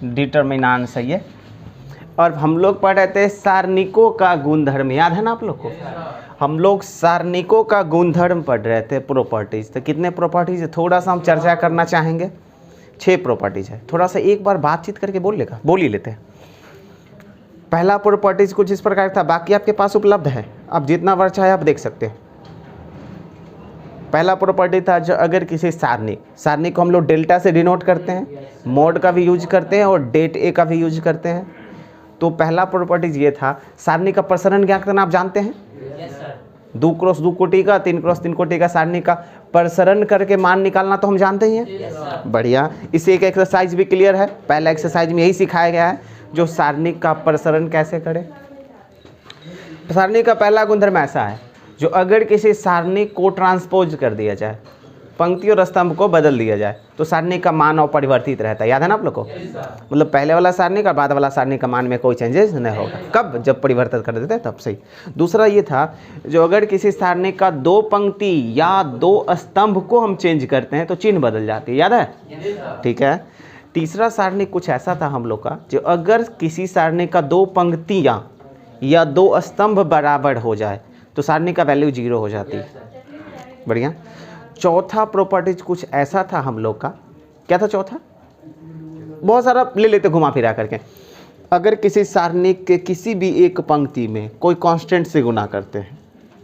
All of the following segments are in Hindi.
डिटर्मिनांट सही है। और हम लोग पढ़ रहे थे सारणिकों का गुणधर्म, याद है ना आप लोग को? हम लोग सारणिकों का गुणधर्म पढ़ रहे थे, प्रॉपर्टीज। तो कितने प्रॉपर्टीज है थोड़ा सा हम चर्चा करना चाहेंगे। 6 प्रॉपर्टीज है। थोड़ा सा एक बार बातचीत करके बोल ही लेते हैं। पहला प्रॉपर्टीज कुछ इस प्रकार था, बाकी आपके पास उपलब्ध है, आप जितना बार चाहे आप देख सकते हैं। पहला प्रॉपर्टी था जो अगर किसी सारणी को हम लोग डेल्टा से डिनोट करते हैं, मोड का भी यूज करते हैं और डेट ए का भी यूज करते हैं। तो पहला प्रॉपर्टीज ये था, सारणी का प्रसरण ज्ञात करना आप जानते हैं? 2 क्रॉस 2 कोटि का, 3 क्रॉस 3 कोटि का सारणी का प्रसरण करके मान निकालना तो हम जानते ही हैं। बढ़िया। इसे एक एक्सरसाइज भी क्लियर है, पहला एक्सरसाइज में यही सिखाया गया है, जो सारणी का प्रसरण कैसे करें। सारणी का पहला गुणधर्म ऐसा है, जो अगर किसी सारणी को ट्रांसपोज कर दिया जाए, पंक्ति और स्तंभ को बदल दिया जाए, तो सारणी का मान अपरिवर्तित रहता है। याद है ना आप लोग को? मतलब पहले वाला सारणी का बाद वाला सारणी का मान में कोई चेंजेस नहीं होगा। कब? जब परिवर्तित कर देते हैं तब सही। दूसरा ये था, जो अगर किसी सारणी का 2 पंक्ति या 2 स्तंभ को हम चेंज करते हैं तो चिन्ह बदल जाती है। याद है? ठीक है। तीसरा सारणी कुछ ऐसा था हम लोग का, जो अगर किसी सारणी का 2 पंक्तियाँ या 2 स्तंभ बराबर हो जाए तो सारणी का वैल्यू 0 हो जाती है। बढ़िया। चौथा प्रॉपर्टीज कुछ ऐसा था हम लोग का, क्या था चौथा? बहुत सारा ले लेते घुमा फिरा करके। अगर किसी सारणिक के किसी भी एक पंक्ति में कोई कांस्टेंट से गुना करते हैं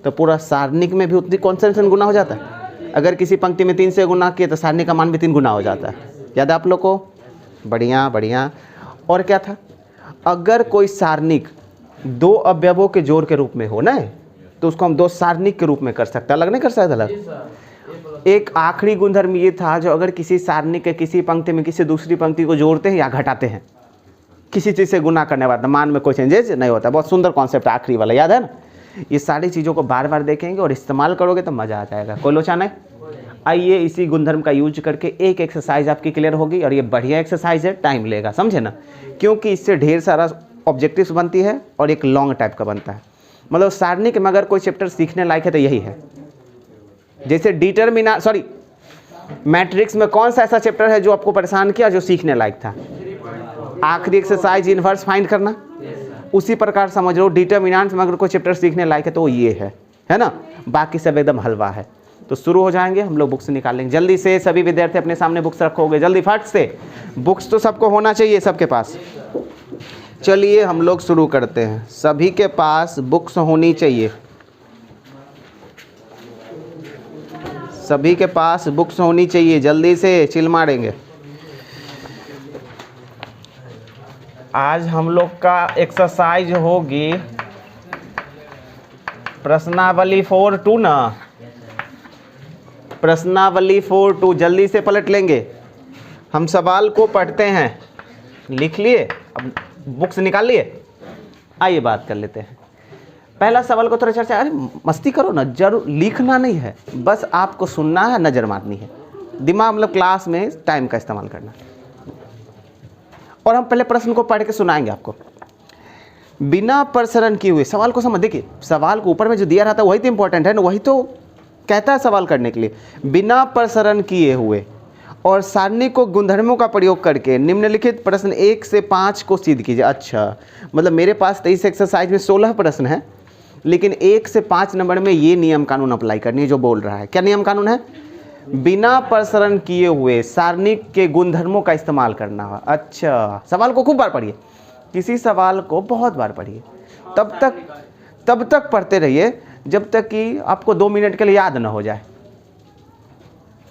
तो पूरा सारणिक में भी उतनी कांस्टेंट से गुना हो जाता है। अगर किसी पंक्ति में 3 से गुना किए तो सारणी का मान भी 3 गुना हो जाता है। याद है आप लोग को? बढ़िया बढ़िया। और क्या था? अगर कोई सारणिक 2 अवयवों के जोड़ के रूप में हो ना, तो उसको हम 2 सारणिक के रूप में कर सकते हैं, अलग नहीं कर सकते अलग। एक आखिरी गुणधर्म ये था, जो अगर किसी सारणी के किसी पंक्ति में किसी दूसरी पंक्ति को जोड़ते हैं या घटाते हैं, किसी चीज़ से गुना करने वाला मान में कोई चेंजेस नहीं होता। बहुत सुंदर कॉन्सेप्ट आखिरी वाला, याद है ना? ये सारी चीज़ों को बार बार देखेंगे और इस्तेमाल करोगे तो मज़ा आ जाएगा, कोई लोचा नहीं। आइए इसी गुणधर्म का यूज करके एक एक्सरसाइज आपकी क्लियर होगी, और ये बढ़िया एक्सरसाइज है, टाइम लेगा, समझे ना? क्योंकि इससे ढेर सारा ऑब्जेक्टिव्स बनती है और एक लॉन्ग टाइप का बनता है। मतलब सारणी के में अगर कोई चैप्टर सीखने लायक है तो यही है। जैसे मैट्रिक्स में कौन सा ऐसा चैप्टर है जो आपको परेशान किया, जो सीखने लायक था? आखिरी एक्सरसाइज इनवर्स फाइंड करना। उसी प्रकार समझ लो डिटर्मिनेंट्स में अगर कोई चैप्टर सीखने लायक है तो ये है ना? बाकी सब एकदम हलवा है। तो शुरू हो जाएंगे, हम लोग बुक्स निकालेंगे जल्दी से। सभी विद्यार्थी अपने सामने बुक्स रखोगे जल्दी फट से। बुक्स तो सबको होना चाहिए सबके पास। चलिए हम लोग शुरू करते हैं। सभी के पास बुक्स होनी चाहिए, सभी के पास बुक्स होनी चाहिए, जल्दी से चिल मारेंगे। आज हम लोग का एक्सरसाइज होगी प्रश्नावली 4-2 ना, प्रश्नावली 4-2 जल्दी से पलट लेंगे। हम सवाल को पढ़ते हैं, लिख लिए, अब बुक्स निकाल लिए। आइए बात कर लेते हैं। पहला सवाल को थोड़ा चर्चा, अरे मस्ती करो ना, जरूर लिखना नहीं है, बस आपको सुनना है, नज़र मारनी है, दिमाग मतलब क्लास में टाइम का इस्तेमाल करना। और हम पहले प्रश्न को पढ़ के सुनाएंगे आपको। बिना प्रसरण किए हुए, सवाल को समझ, देखिए सवाल को ऊपर में जो दिया रहता है वही तो इंपॉर्टेंट है ना, वही तो कहता है सवाल करने के लिए। बिना प्रसरण किए हुए और सारणी को गुणधर्मों का प्रयोग करके निम्नलिखित प्रश्न 1 से 5 को सिद्ध कीजिए। अच्छा, मतलब मेरे पास 23 एक्सरसाइज में 16 प्रश्न हैं, लेकिन 1 से 5 नंबर में ये नियम कानून अप्लाई करनी है जो बोल रहा है। क्या नियम कानून है? बिना प्रसरण किए हुए सारणी के गुणधर्मों का इस्तेमाल करना है। अच्छा, सवाल को खूब बार पढ़िए, किसी सवाल को बहुत बार पढ़िए, तब तक पढ़ते रहिए जब तक कि आपको 2 मिनट के लिए याद ना हो जाए।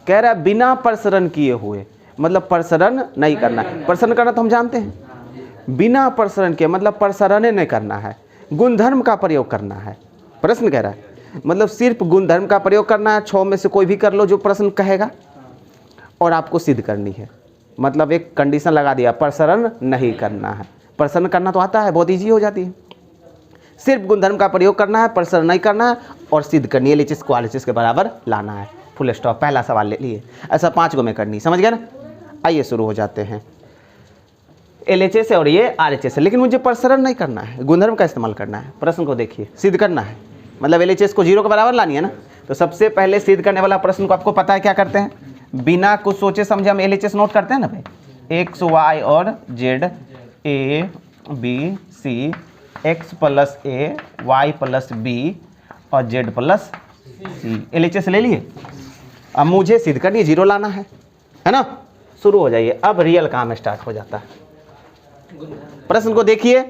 कह रहा है बिना प्रसरण किए हुए, मतलब प्रसरण नहीं करना है। प्रसरण करना तो हम जानते हैं, बिना प्रसरण किए मतलब प्रसरण नहीं करना है, गुणधर्म का प्रयोग करना है। प्रश्न कह रहा है मतलब सिर्फ गुणधर्म का प्रयोग करना है। 6 में से कोई भी कर लो जो प्रश्न कहेगा, और आपको सिद्ध करनी है। मतलब एक कंडीशन लगा दिया, प्रसरण नहीं करना है। प्रसरण करना तो आता है, बहुत ईजी हो जाती है। सिर्फ गुणधर्म का प्रयोग करना है, प्रसरण नहीं करना है, और सिद्ध करनी है, LHS को RHS के बराबर लाना है। Full stop. पहला सवाल ले लिए, ऐसा 5 को में करनी, समझ गया ना? आइए शुरू हो जाते हैं। LHS है और ये RHS है, लेकिन मुझे प्रसरण नहीं करना है, गुणधर्म का इस्तेमाल करना है। प्रश्न को देखिए, सिद्ध करना है, मतलब LHS को 0 के बराबर लानी है ना। तो सबसे पहले सिद्ध करने वाला प्रश्न को आपको पता है क्या करते हैं? बिना कुछ सोचे समझे हम LHS नोट करते हैं ना भाई। एक्स वाई और Z, A B C, X plus A, Y plus B और जेड प्लस सी। LHS ले लिए। अब मुझे सिद्ध करनी, जीरो लाना है ना। शुरू हो जाइए, अब रियल काम स्टार्ट हो जाता है। प्रश्न को देखिए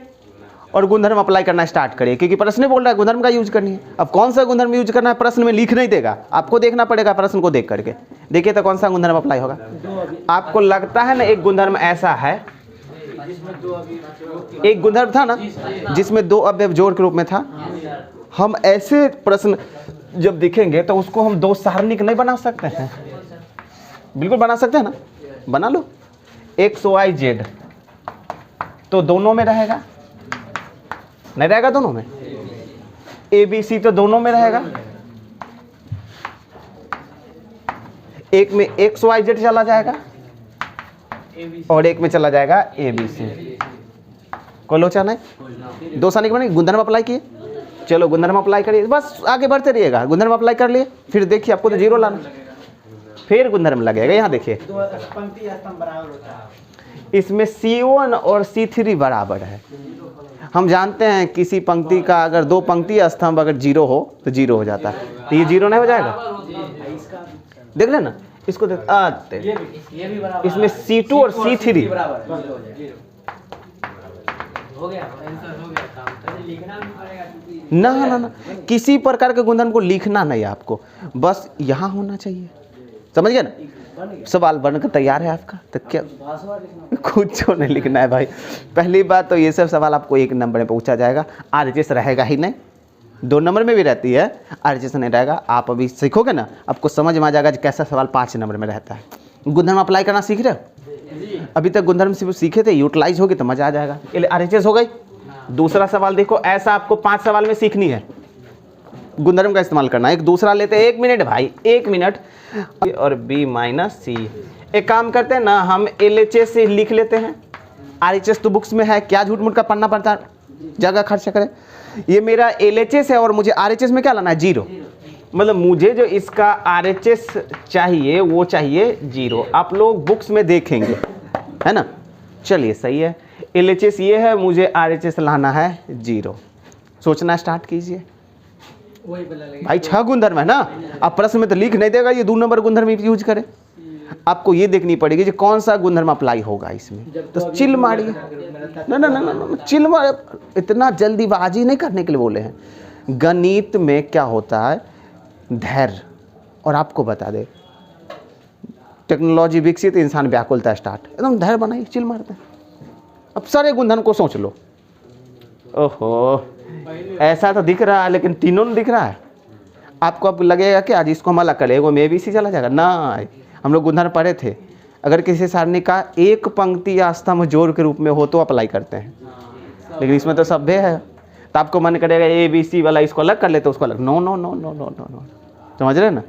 और गुणधर्म अप्लाई करना स्टार्ट करिए, क्योंकि प्रश्न बोल रहा है गुणधर्म का यूज करनी है। अब कौन सा गुणधर्म यूज करना है प्रश्न में लिख नहीं देगा, आपको देखना पड़ेगा प्रश्न को देख करके। देखिए तो कौन सा गुणधर्म अप्लाई होगा। आपको लगता है ना एक गुणधर्म ऐसा है, एक गुणधर्म था ना जिसमें दो अवयव जोड़ के रूप में था। हम ऐसे प्रश्न जब दिखेंगे तो उसको हम दो सारणिक नहीं बना सकते हैं? बिल्कुल बना सकते हैं ना, बना लो। एक्स वाई जेड तो दोनों में रहेगा, नहीं रहेगा दोनों में? ए बी सी तो दोनों में रहेगा। एक में एक्स वाई जेड चला जाएगा और एक में चला जाएगा ए बी सी। कोई लोचा नहीं? दो सारणिक बने, गुणधर्म अप्लाई किए। चलो गुणधर्म अप्लाई करिए, बस आगे बढ़ते रहिएगा। गुणधर्म अप्लाई कर लिए, फिर देखिए आपको तो जीरो लाना, फिर गुणधर्म लगेगा। यहाँ देखिए इसमें C1 और C3 बराबर है। हम जानते हैं किसी पंक्ति का अगर दो पंक्ति स्तंभ अगर जीरो हो तो जीरो हो जाता है, तो ये जीरो नहीं हो जाएगा? देख लेना इसको, देख इसमें C2 और C3 ना ना ना, किसी प्रकार के गुणधर्म को लिखना नहीं आपको, बस यहाँ होना चाहिए। समझ गए ना? सवाल बनकर तैयार है आपका, तो क्या कुछ नहीं लिखना है भाई। पहली बात तो ये सब सवाल आपको एक नंबर में पूछा जाएगा, RHS रहेगा ही नहीं। 2 नंबर में भी रहती है, RHS नहीं रहेगा। आप अभी सीखोगे ना, आपको समझ में आ जाएगा कैसा सवाल 5 नंबर में रहता है। गुणधर्म अप्लाई करना सीख रहे हो? अभी तक गुणधर्म सिर्फ सीखे थे, यूटिलाइज होगी तो मजा आ जाएगा। RHS हो गई। दूसरा सवाल देखो, ऐसा आपको 5 सवाल में सीखनी है, गुणधर्म का इस्तेमाल करना। एक दूसरा लेते हैं, 1 मिनट भाई, 1 मिनट। और B माइनस सी। एक काम करते हैं ना, हम LHS से लिख लेते हैं। RHS तो बुक्स में है, क्या झूठ मूठ का पढ़ना पड़ता है, जगह खर्च करें। ये मेरा LHS है और मुझे RHS में क्या लाना है? जीरो। मतलब मुझे जो इसका RHS चाहिए वो चाहिए जीरो। आप लोग बुक्स में देखेंगे, है ना। चलिए सही है, LHS ये है, मुझे RHS लाना है जीरो। सोचना स्टार्ट कीजिए भाई। 6 गुणधर्म है ना, आप प्रश्न में तो लिख नहीं देगा ये 2 नंबर गुणधर्म यूज करें। आपको ये देखनी पड़ेगी कि कौन सा गुणधर्म अप्लाई होगा इसमें। तो चिल मारिए ना ना ना ना, चिल मार। इतना जल्दीबाजी नहीं करने के लिए बोले हैं। गणित में क्या होता है, धैर्य। और आपको बता दे, टेक्नोलॉजी विकसित, इंसान व्याकुलता स्टार्ट। एकदम धैर्य बनाइए, चिल मारते हैं। अब सारे गुणधर्म को सोच लो। ओहो, ऐसा तो दिख रहा है लेकिन तीनों नहीं दिख रहा है। आपको अब लगेगा कि आज इसको हम अलग कर लेंगे, में ABC चला जाएगा ना। हम लोग गुणधर्म पढ़े थे, अगर किसी सारणी का एक पंक्ति या स्तंभ जोड़ के रूप में हो तो अप्लाई करते हैं, लेकिन इसमें तो सभ्य है। तो आपको मन करेगा ABC वाला इसको अलग कर लेते, उसको अलग। No no no no no no no, समझ रहे ना।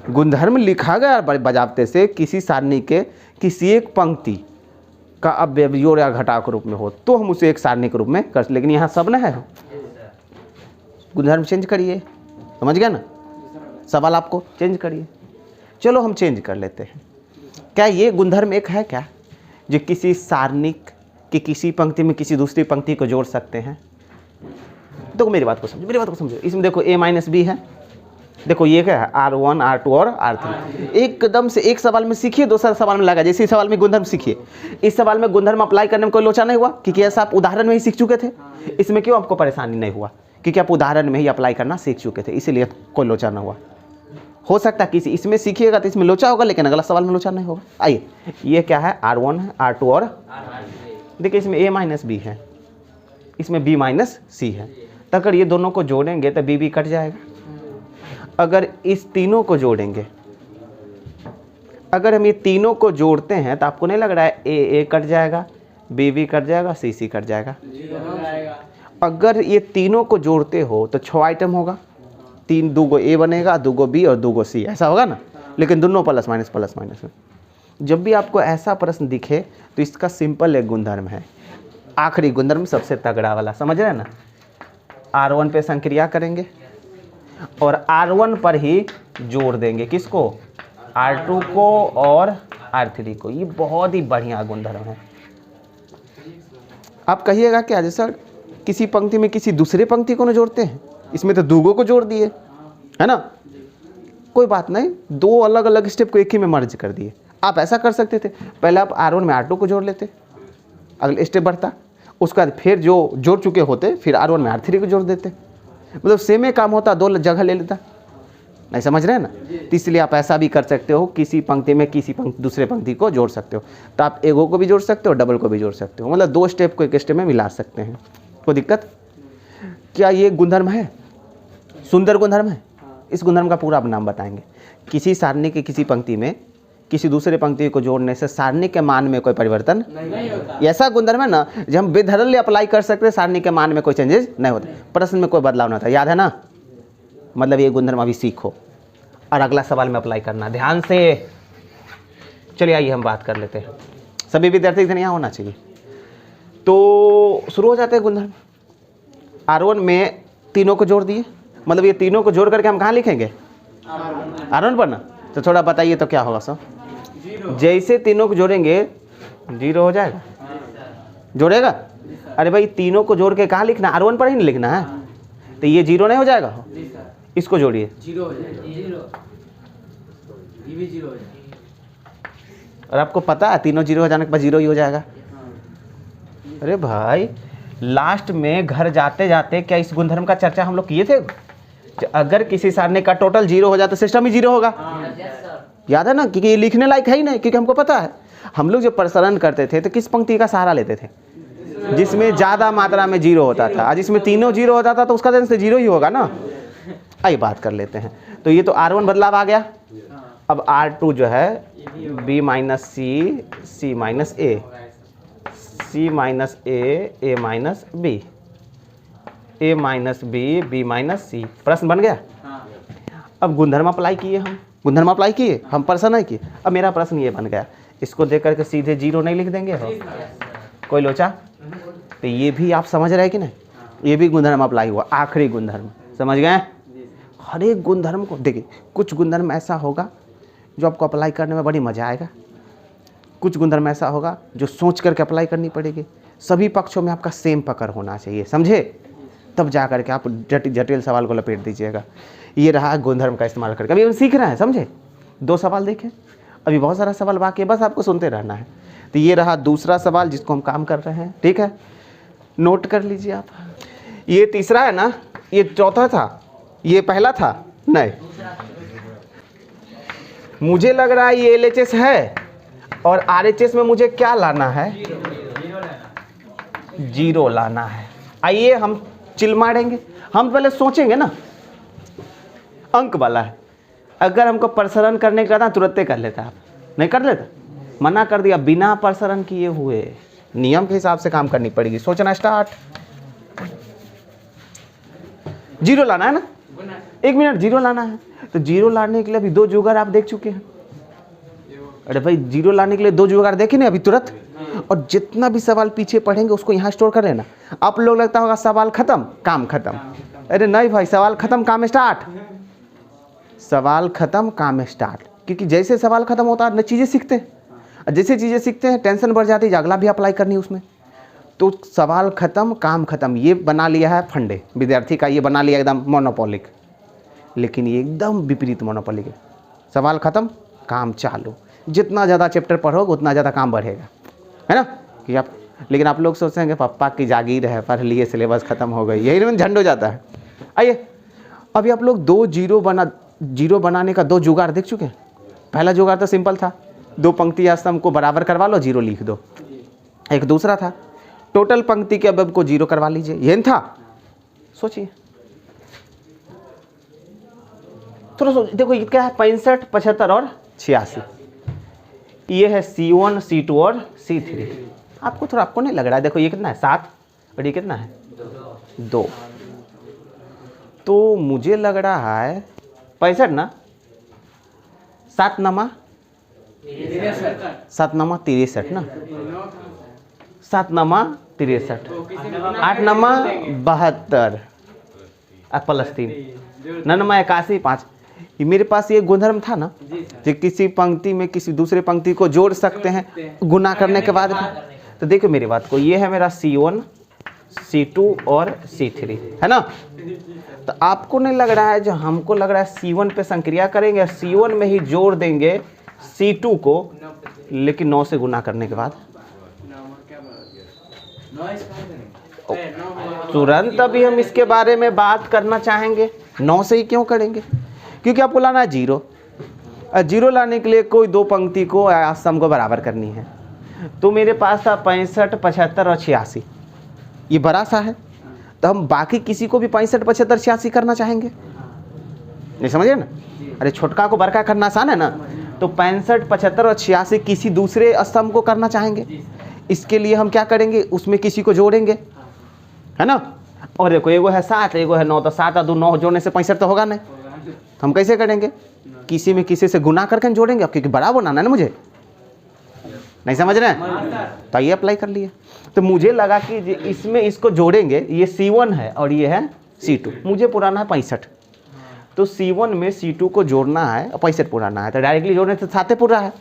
गुणधर्म लिखा गया बजावते से किसी सारणी के किसी एक पंक्ति का अवयव जोड़ या घटाव के रूप में हो तो हम उसे एक सारणी के रूप में कर, लेकिन यहाँ सब न है। गुणधर्म चेंज करिए, समझ गया ना। सवाल आपको चेंज करिए। चलो हम चेंज कर लेते हैं। क्या ये गुणधर्म एक है क्या जो किसी सारणिक की किसी पंक्ति में किसी दूसरी पंक्ति को जोड़ सकते हैं? देखो मेरी बात को समझो, मेरी बात को समझो। इसमें देखो A माइनस B है, देखो ये क्या है, R1 R2 और R3। एकदम से एक सवाल में सीखिए, दूसरा सवाल में लगा। जैसे इस सवाल में गुणधर्म सीखिए, इस सवाल में गुणधर्म अप्लाई करने में कोई लोचा नहीं हुआ, क्योंकि ऐसा आप उदाहरण में ही सीख चुके थे। इसमें क्यों आपको परेशानी नहीं हुआ? क्योंकि आप उदाहरण में ही अप्लाई करना सीख चुके थे, इसीलिए कोई लोचा ना हुआ। हो सकता है किसी इसमें सीखिएगा तो इसमें लोचा होगा, लेकिन अगला सवाल में लोचा नहीं होगा। आइए, ये क्या है, R1 है, R2 और देखिए इसमें A माइनस B है, इसमें B माइनस C है। तो अगर ये दोनों को जोड़ेंगे तो B कट जाएगा। अगर इस तीनों को जोड़ेंगे, अगर हम ये तीनों को जोड़ते हैं तो आपको नहीं लग रहा है A कट जाएगा, B कट जाएगा, C कट जाएगा। अगर ये तीनों को जोड़ते हो तो 6 आइटम होगा, 2 गो A बनेगा, 2 गो B और 2 गो C, ऐसा होगा ना। लेकिन दोनों प्लस माइनस में। जब भी आपको ऐसा प्रश्न दिखे तो इसका सिंपल एक गुणधर्म है, आखिरी गुणधर्म सबसे तगड़ा वाला, समझ रहे हैं ना। R1 पे संक्रिया करेंगे और R1 पर ही जोड़ देंगे, किसको, R2 को और R3 को। ये बहुत ही बढ़िया गुणधर्म है। आप कहिएगा क्या जैसा किसी पंक्ति में किसी दूसरे पंक्ति को न जोड़ते हैं, इसमें तो दूगो को जोड़ दिए, है ना। कोई बात नहीं, दो अलग अलग स्टेप को एक ही में मर्ज कर दिए। आप ऐसा कर सकते थे, पहले आप R1 में R2 को जोड़ लेते, अगले स्टेप बढ़ता, उसके बाद फिर जो जोड़ चुके होते फिर R1 में R3 को जोड़ देते, मतलब सेम ही काम होता, दो जगह ले लेता। नहीं समझ रहे हैं ना। तो इसलिए आप ऐसा भी कर सकते हो, किसी पंक्ति में किसी दूसरे पंक्ति को जोड़ सकते हो। तो आप एगो को भी जोड़ सकते हो, डबल को भी जोड़ सकते हो, मतलब दो स्टेप को एक स्टेप में मिला सकते हैं। कोई दिक्कत? क्या ये गुणधर्म है? सुंदर गुणधर्म है। इस गुणधर्म का पूरा नाम बताएंगे। किसी सारणी के किसी पंक्ति में किसी दूसरे पंक्ति को जोड़ने से सारणी के मान में कोई परिवर्तन नहीं होता। ऐसा गुणधर्म है ना जब हम बेधड़ल्ले अप्लाई कर सकते हैं, सारणी के मान में कोई चेंजेस नहीं होते, प्रश्न में कोई बदलाव नहीं होता। याद है ना, मतलब ये गुणधर्म अभी सीखो और अगला सवाल में अप्लाई करना ध्यान से। चलिए आइए हम बात कर लेते हैं। सभी विद्यार्थी इधर यहाँ होना चाहिए। तो शुरू हो जाते हैं गुणधर्म। R1 में तीनों को जोड़ दिए, मतलब ये तीनों को जोड़ करके हम कहाँ लिखेंगे? R1 पर ना। तो थोड़ा बताइए तो क्या होगा सब? जैसे तीनों को जोड़ेंगे 0 हो जाएगा, जोड़ेगा। अरे भाई तीनों को जोड़ के कहाँ लिखना? R1 पर ही नहीं लिखना है, तो ये 0 नहीं हो जाएगा? इसको जोड़िए, 0 हो जाएगा, ये भी 0 हो जाएगा। और आपको पता है तीनों 0 हो जाने के बाद 0 ही हो जाएगा। अरे भाई लास्ट में घर जाते जाते क्या इस गुणधर्म का चर्चा हम लोग किए थे? अगर किसी सारणी का टोटल 0 हो जाए तो सिस्टम ही 0 होगा। याद है ना, क्योंकि ये लिखने लायक है ही नहीं, क्योंकि हमको पता है हम लोग जब प्रसारण करते थे तो किस पंक्ति का सहारा लेते थे? जिसमें ज़्यादा मात्रा में 0 होता था। आज इसमें तीनों 0 होता था तो उसका दिन से 0 ही होगा ना। आइए बात कर लेते हैं। तो ये तो R1 बदलाव आ गया। अब R2 जो है B minus C, C minus A, C minus A, A minus B, A minus B, B minus C। प्रश्न बन गया। अब गुणधर्म अप्लाई किए, हम गुणधर्म अप्लाई किए, हम प्रश्न नहीं किए। अब मेरा प्रश्न ये बन गया, इसको देख करके सीधे 0 नहीं लिख देंगे हो? कोई लोचा? तो ये भी आप समझ रहे हैं कि नहीं? ये भी गुणधर्म अप्लाई हुआ। आखिरी गुणधर्म समझ गए? हर एक गुणधर्म को देखिए, कुछ गुणधर्म ऐसा होगा जो आपको अप्लाई करने में बड़ी मजा आएगा, कुछ गुणधर्म ऐसा होगा जो सोच करके अप्लाई करनी पड़ेगी। सभी पक्षों में आपका सेम पकड़ होना चाहिए, समझे? तब जा करके आप जटिल सवाल को लपेट दीजिएगा। ये रहा गुणधर्म का इस्तेमाल करके। अभी हम सीख रहे हैं, समझे? 2 सवाल देखें, अभी बहुत सारा सवाल बाकी है, बस आपको सुनते रहना है। तो ये रहा दूसरा सवाल जिसको हम काम कर रहे हैं, ठीक है? नोट कर लीजिए आप। ये तीसरा है ना, ये चौथा था, ये पहला था नहीं। मुझे लग रहा है ये LHS है और RHS में मुझे क्या लाना है? 0 लाना है। आइए हम चिल मारेंगे। हम पहले सोचेंगे ना, अंक वाला है। अगर हमको प्रसारण करने का था तुरंत कर लेता, आप नहीं कर लेता, मना कर दिया। बिना प्रसारण किए हुए नियम के हिसाब से काम करनी पड़ेगी। सोचना स्टार्ट। 0 लाना है ना, 1 मिनट, 0 लाना है। तो 0 लाने के लिए अभी 2 जुगाड़ आप देख चुके हैं। अरे भाई 0 लाने के लिए 2 जुगाड़ देखे नहीं अभी तुरंत। और जितना भी सवाल पीछे पढ़ेंगे उसको यहाँ स्टोर कर लेना। आप लोग लगता होगा सवाल खत्म काम खत्म। अरे नहीं भाई, सवाल खत्म काम स्टार्ट, सवाल खत्म काम स्टार्ट। क्योंकि जैसे सवाल खत्म होता है न चीज़ें सीखते हैं, और जैसे चीज़ें सीखते हैं टेंशन बढ़ जाती है, अगला भी अप्लाई करनी है उसमें। तो सवाल खत्म काम खत्म ये बना लिया है फंडे विद्यार्थी का, ये बना लिया एकदम मोनोपोलिक। लेकिन ये एकदम विपरीत मोनोपोलिक है। सवाल खत्म काम चालू। जितना ज़्यादा चैप्टर पढ़ोगे उतना ज़्यादा काम बढ़ेगा, है ना? कि आप, लेकिन आप लोग सोचेंगे पापा की जागीर है, पढ़ लिए सिलेबस खत्म हो गई, यही में झंड हो जाता है। आइए अभी आप लोग 2 0 बनाने का 2 जुगाड़ देख चुके हैं। पहला जुगाड़ तो सिंपल था, 2 पंक्ति या स्तंभ को बराबर करवा लो, 0 लिख दो। एक दूसरा था टोटल पंक्ति के अवयव को 0 करवा लीजिए, यही था। सोचिए थोड़ा देखो ये क्या है, 65, 75 और 86। ये है C1, C2 और C3। आपको थोड़ा, आपको नहीं लग रहा है? देखो ये कितना है 7 और ये कितना है 2। तो मुझे लग रहा है 65 ना, 7 नमा 63 ना, 7 नमा 63, 8 नमा 72 प्लस 3, 9 नमा 81, 5। ये मेरे पास ये गुणधर्म था ना, जो किसी पंक्ति में किसी दूसरे पंक्ति को जोड़ सकते हैं गुना करने के बाद। तो देखो मेरी बात को, ये है मेरा C1 C2 और C3 है ना। तो आपको नहीं लग रहा है, जो हमको लग रहा है C1 पे संक्रिया करेंगे, C1 में ही जोड़ देंगे C2 को, लेकिन 9 से गुना करने के बाद तुरंत अभी हम इसके बारे में बात करना चाहेंगे। 9 से ही क्यों करेंगे? क्योंकि आपको लाना है 0। 0 लाने के लिए कोई दो पंक्ति को या सम को बराबर करनी है। तो मेरे पास था 65, 75 और 86, ये बड़ा सा है, तो हम बाकी किसी को भी 65, 75, 86 करना चाहेंगे, नहीं समझे ना? अरे छोटका को बड़का करना आसान है ना। तो 65, 75 और 86 किसी दूसरे स्तंभ को करना चाहेंगे। इसके लिए हम क्या करेंगे, उसमें किसी को जोड़ेंगे, है ना। और देखो एगो है 7, एगो है 9, तो 7 और 2 9 जोड़ने से 65 तो होगा नहीं, तो हम कैसे करेंगे? किसी में किसी से गुना करके जोड़ेंगे, अब क्योंकि बड़ा बनाना है ना मुझे, नहीं समझ रहे हैं? तो ये अप्लाई कर लिए। तो मुझे लगा कि इसमें इसको जोड़ेंगे, ये C1 है और ये है C2, मुझे पुराना है 65, तो C1 में C2 को जोड़ना है और 65 पुराना है, तो डायरेक्टली जोड़ने से 7 पूरा है।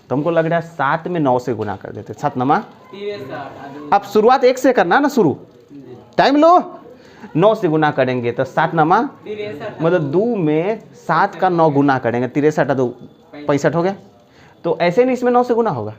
तो हमको लग रहा है 7 में 9 से गुना कर देते, 7 नमा। अब शुरुआत 1 से करना ना, शुरू टाइम लो, 9 से गुना करेंगे तो 7 नमा, मतलब 2 में 7 का 9 गुना करेंगे, 63 2 65 हो गया। तो ऐसे नहीं इसमें 9 से गुना होगा,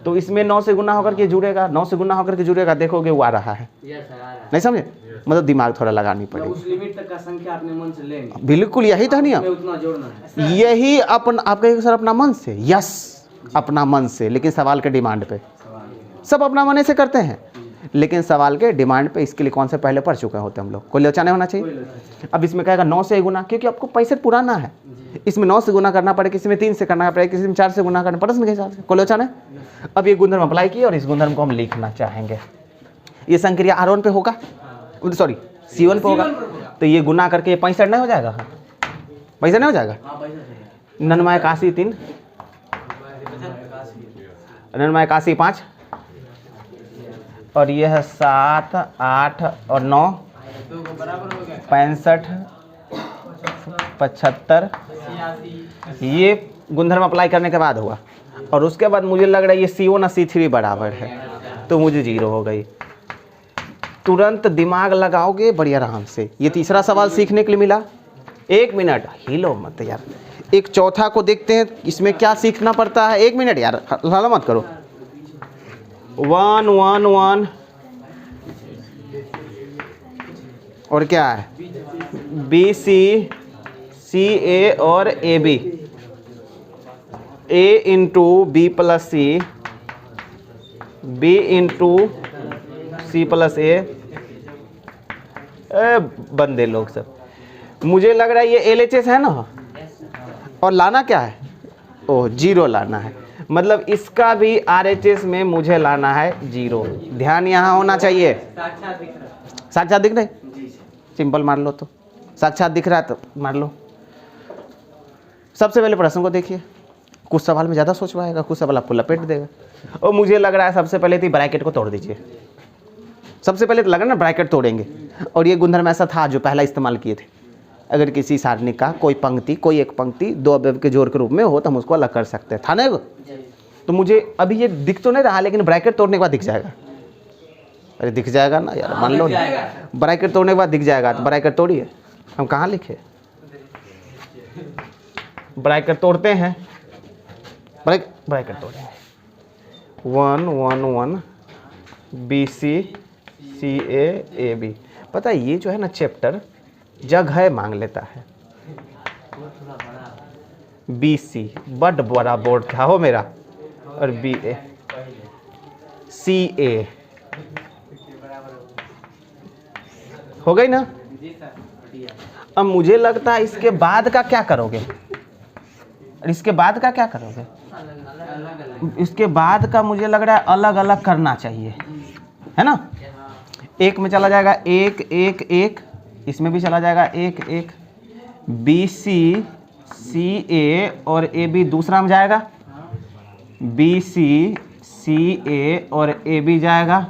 तो इसमें 9 से गुना होकर के जुड़ेगा, 9 से गुना होकर के जुड़ेगा, देखोगे वो आ रहा है। नहीं समझे? मतलब दिमाग थोड़ा लगानी पड़ेगी। उस लिमिट तक का संख्या अपने मन से लेंगे। बिल्कुल यही तो नहीं, उतना जोड़ना है, यही अपन आप कहेंगे सर अपना मन से, यस अपना मन से, लेकिन सवाल के डिमांड पे। सब अपना मन से करते हैं, लेकिन सवाल के डिमांड पे इसके लिए कौन से पहले पढ़ चुके होते हम लोग, कोई लोचा नहीं होना चाहिए। अब इसमें कहेगा 9 से गुना, क्योंकि आपको 65 पुराना है, इसमें 9 से गुना करना पड़ेगा, किसी में 3 से करना पड़ेगा, किसी में 4 से गुना करना प्रश्न के हिसाब से, कोई लोचा नहीं। अब ये गुणधर्म अप्लाई किया और इस गुणधर्म को हम लिखना चाहेंगे। ये संक्रिया R1 पे होगा, सॉरी C1 पे होगा, तो ये गुना करके 65 नहीं हो जाएगा? 65 नहीं हो जाएगा? 99 81 3 99 81 5 और ये है 7 8 और 9 65 75, ये गुणधर्म अप्लाई करने के बाद हुआ। और उसके बाद मुझे लग रहा है ये C1 और C3 बराबर है, तो मुझे 0 हो गई। तुरंत दिमाग लगाओगे बड़ी आराम से। ये तीसरा सवाल सीखने के लिए मिला। 1 मिनट हिलो मत यार, एक चौथा को देखते हैं इसमें क्या सीखना पड़ता है। 1 मिनट यार, हल्ला मत करो। 1 1 1 और क्या है BC CA और AB, A into B plus C, B into C plus A। बंदे लोग सब, मुझे लग रहा है ये LHS है ना, और लाना क्या है? ओह 0 लाना है, मतलब इसका भी RHS में मुझे लाना है 0। ध्यान यहाँ होना चाहिए। साक्षात दिख रहा है? सिंपल मार लो, तो साक्षात दिख रहा है तो मार लो। सबसे पहले प्रश्न को देखिए, कुछ सवाल में ज़्यादा सोचवाएगा, कुछ सवाल आपको लपेट देगा। और मुझे लग रहा है सबसे पहले तो ब्रैकेट को तोड़ दीजिए। सबसे पहले तो लगा ना ब्रैकेट तोड़ेंगे, और ये गुणधर्म ऐसा था जो पहला इस्तेमाल किए थे। अगर किसी सारणी का कोई पंक्ति, कोई एक पंक्ति 2 अवयव के जोड़ के रूप में हो तो हम उसको अलग कर सकते हैं, था ना? तो मुझे अभी ये दिख तो नहीं रहा, लेकिन ब्रैकेट तोड़ने के बाद दिख जाएगा। अरे दिख जाएगा ना यार, मान लो ना, ब्रैकेट तोड़ने के बाद दिख जाएगा। तो ब्रैकेट तोड़िए, हम कहाँ लिखे? ब्रैकेट तोड़ते हैं, ब्रैकेट तोड़ेंगे। 1 1 1 BC CA AB। पता है ये जो है ना चैप्टर जगह मांग लेता है। BC बड़ बड़ा बोर्ड था हो मेरा, और BA CA हो गई ना। अब मुझे लगता है इसके बाद का क्या करोगे? इसके बाद का क्या करोगे? इसके बाद का मुझे लग रहा है अलग अलग करना चाहिए, है ना। 1 में चला जाएगा 1 1 1, इसमें भी चला जाएगा 1 1। BC CA और AB दूसरा में जाएगा, BC CA और AB जाएगा।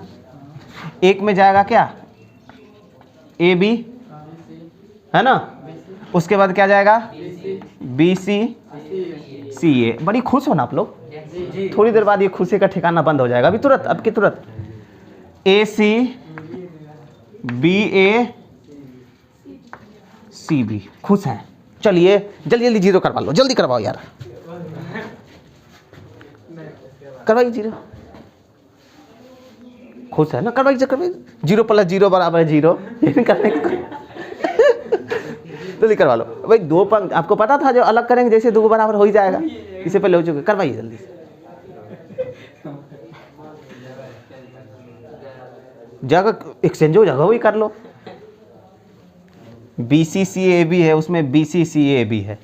1 में जाएगा क्या? AB, है ना। उसके बाद क्या जाएगा, बी सी सी ए। बड़ी खुश हो ना आप लोग, थोड़ी देर बाद ये खुशी का ठिकाना बंद हो जाएगा, अभी तुरंत, अब की तुरंत। ए सी बी ए सी बी, खुश हैं। चलिए जल्दी जल्दी जीरो करवा लो, जल्दी करवाओ यार, करवाइए जीरो। खुश है ना, करवाइए करवाइए। जीरो प्लस जीरो बराबर है जीरो, करने का जल्दी करवा लो भाई। दो पंक्ति आपको पता था जो अलग करेंगे जैसे दो बराबर हो ही जाएगा, इससे पहले हो चुके, करवाइए जल्दी से। जगह एक्सचेंज हो, जगह वही कर लो। B C C A B है, उसमें B C C A B है,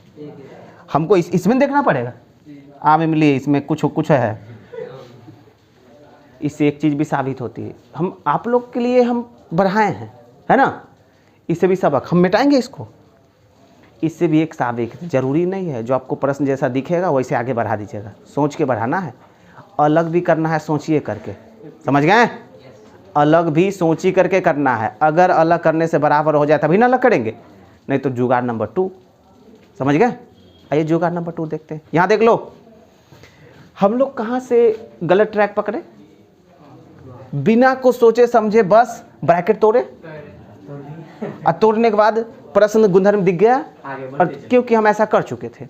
हमको इसमें देखना पड़ेगा। आम इमली इसमें कुछ है, इससे एक चीज़ भी साबित होती है, हम आप लोग के लिए हम बढ़ाए हैं, है ना, इससे भी सबक हम मिटाएंगे इसको, इससे भी एक साबित। जरूरी नहीं है जो आपको प्रश्न जैसा दिखेगा वैसे आगे बढ़ा दीजिएगा, सोच के बढ़ाना है, अलग भी करना है सोचिए करके, समझ गए, अलग भी सोची करके करना है। अगर अलग करने से बराबर हो जाए तभी ना अलग करेंगे, नहीं तो जुगाड़ नंबर 2, समझ गए। आइए जुगाड़ नंबर 2 देखते हैं। यहाँ देख लो, हम लोग कहाँ से गलत ट्रैक पकड़े, बिना कुछ सोचे समझे बस ब्रैकेट तोड़े, और तोड़ने के बाद प्रश्न गुणधर्म दिख गया, और क्योंकि हम ऐसा कर चुके थे।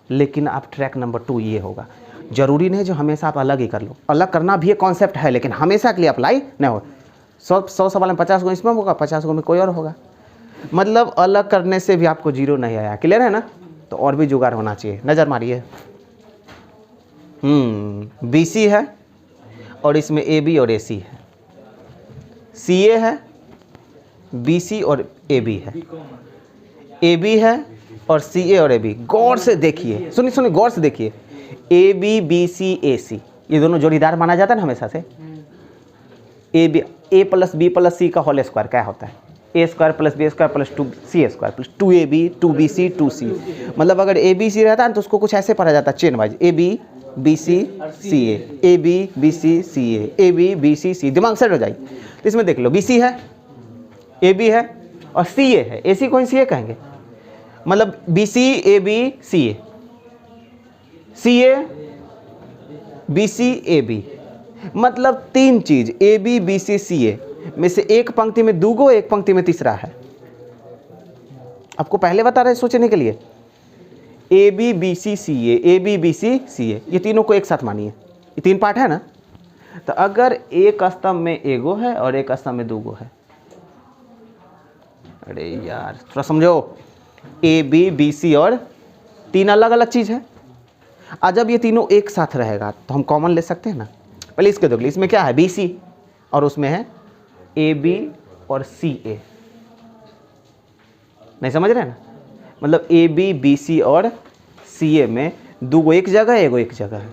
लेकिन आप ट्रैक नंबर 2 ये होगा, जरूरी नहीं जो हमेशा आप अलग ही कर लो, अलग करना भी एक कॉन्सेप्ट है, लेकिन हमेशा के लिए अप्लाई नहीं हो। 100 सवाल में 50 गो इसमें होगा, 50 गो में कोई और होगा, मतलब अलग करने से भी आपको जीरो नहीं आया, क्लियर है ना। तो और भी जुगाड़ होना चाहिए, नज़र मारिए। बी सी है और इसमें ए बी और ए सी है, सी ए है, बी सी और ए बी है, ए बी है और सी ए और ए बी। गौर से देखिए, सुनिए सुनिए, गौर से देखिए, ए बी बी सी ए सी ये दोनों जोड़ीदार माना जाता है ना हमेशा से। A plus B plus C का होल स्क्वायर क्या होता है, A square plus B square plus 2 C square plus 2ab 2bc 2c। मतलब अगर ए बी सी रहता है तो उसको कुछ ऐसे पढ़ा जाता है chain wise, A B B C C A B B C C A B B C C, दिमाग सेट हो जाए। तो इसमें देख लो, बी सी है, ए बी है और सी ए है, ए सी को सी ए कहेंगे, मतलब B C A B C A B C A B, मतलब 3 चीज ए बी बी सी सी ए में से एक पंक्ति में 2 गो, एक पंक्ति में तीसरा है। आपको पहले बता रहे सोचने के लिए, A B B C C A B B C C A, ये तीनों को एक साथ मानिए, ये 3 पार्ट है ना। तो अगर एक स्तंभ में एगो है और एक स्तंभ में 2 गो है, अरे यार थोड़ा समझो, ए बी बी सी और 3 अलग अलग चीज है। आज जब ये तीनों एक साथ रहेगा तो हम कॉमन ले सकते हैं ना। पहले इसके देख लो, इसमें क्या है, बी सी और उसमें है ए बी और सी ए, नहीं समझ रहे हैं ना, मतलब ए बी बी सी और सी ए में 2 गो एक जगह है, एगो एक जगह है,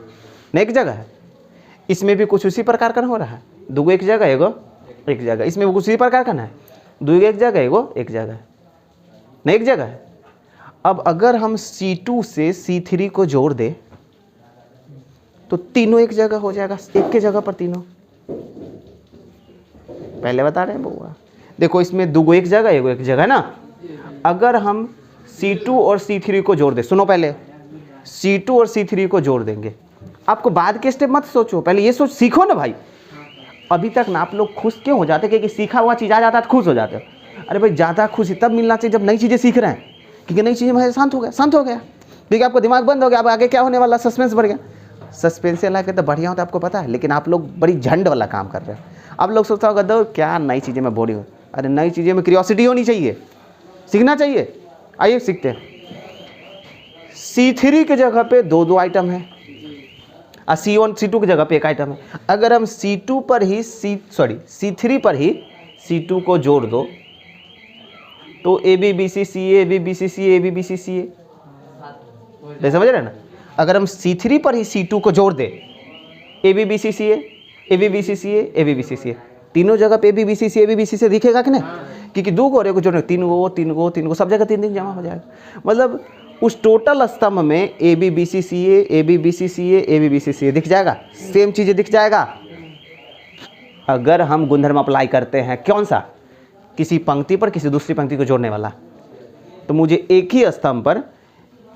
नहीं एक जगह है। इसमें भी कुछ उसी प्रकार का हो रहा है, 2 गो एक जगह, एगो एक जगह, इसमें भी कुछ उसी प्रकार का है, 2 एक जगह, एगो एक जगह है, नहीं एक जगह है। अब अगर हम C2 से C3 को जोड़ दे तो तीनों एक जगह हो जाएगा, एक के जगह पर तीनों, पहले बता रहे हैं बउआ। देखो इसमें 2 गो एक जगह, एगो एक जगह है ना। अगर हम C2 और C3 को जोड़ दे, सुनो पहले, C2 और C3 को जोड़ देंगे, आपको बाद के स्टेप मत सोचो, पहले ये सोच सीखो ना भाई। अभी तक ना आप लोग खुश क्यों हो जाते, क्योंकि सीखा हुआ चीज़ आ जाता है तो खुश हो जाते हो। अरे भाई ज़्यादा खुशी तब मिलना चाहिए जब नई चीज़ें सीख रहे हैं, क्योंकि नई चीज़ें में शांत हो गया, क्योंकि आपको दिमाग बंद हो गया, अब आगे क्या होने वाला, सस्पेंस बढ़ गया। सस्पेंस लगा तो बढ़िया होता है, आपको पता है, लेकिन आप लोग बड़ी झंड वाला काम कर रहे हैं। आप लोग सोचता होगा दो क्या नई चीज़ें में बोरिंग हो, अरे नई चीज़ें में क्यूरियोसिटी होनी चाहिए, सीखना चाहिए। आइए सीखते हैं। C3 के जगह पे 2 आइटम है और C1 C2 की जगह पे 1 आइटम है। अगर हम C3 पर ही C2 को जोड़ दो तो A B B C C A B B C C A B B C C A, समझ रहे ना। अगर हम C3 पर ही C2 को जोड़ दे, A B B C C A B B C C A B B C C A, तीनों जगह पे A B B C C A B B C C दिखेगा कि नहीं, क्योंकि 2 गो और 1 को जोड़ने 3 गो सब जगह 3 जमा हो जाएगा। मतलब उस टोटल स्तंभ में A B B C C A B B C C A B B C C A दिख जाएगा, सेम चीज़ें दिख जाएगा। अगर हम गुणधर्म अप्लाई करते हैं, कौन सा, किसी पंक्ति पर किसी दूसरी पंक्ति को जोड़ने वाला, तो मुझे एक ही स्तंभ पर